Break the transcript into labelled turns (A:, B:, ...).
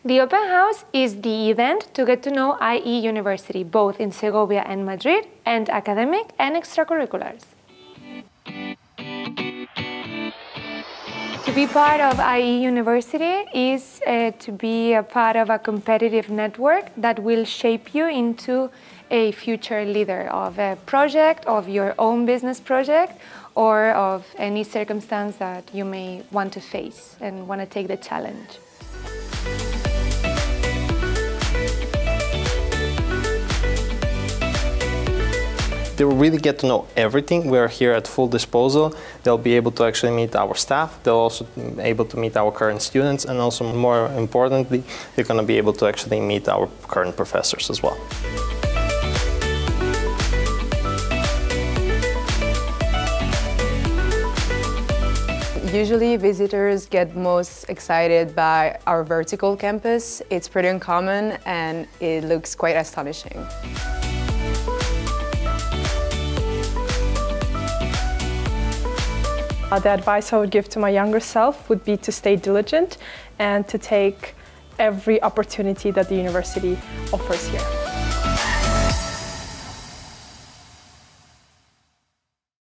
A: The Open House is the event to get to know IE University, both in Segovia and Madrid, and academic and extracurriculars. To be part of IE University is to be a part of a competitive network that will shape you into a future leader of a project, of your own business project, or of any circumstance that you may want to face and want to take the challenge.
B: They will really get to know everything. We are here at full disposal. They'll be able to actually meet our staff. They'll also be able to meet our current students, and also more importantly, they're going to be able to actually meet our current professors as well.
C: Usually visitors get most excited by our vertical campus. It's pretty uncommon and it looks quite astonishing.
D: The advice I would give to my younger self would be to stay diligent and to take every opportunity that the university offers here.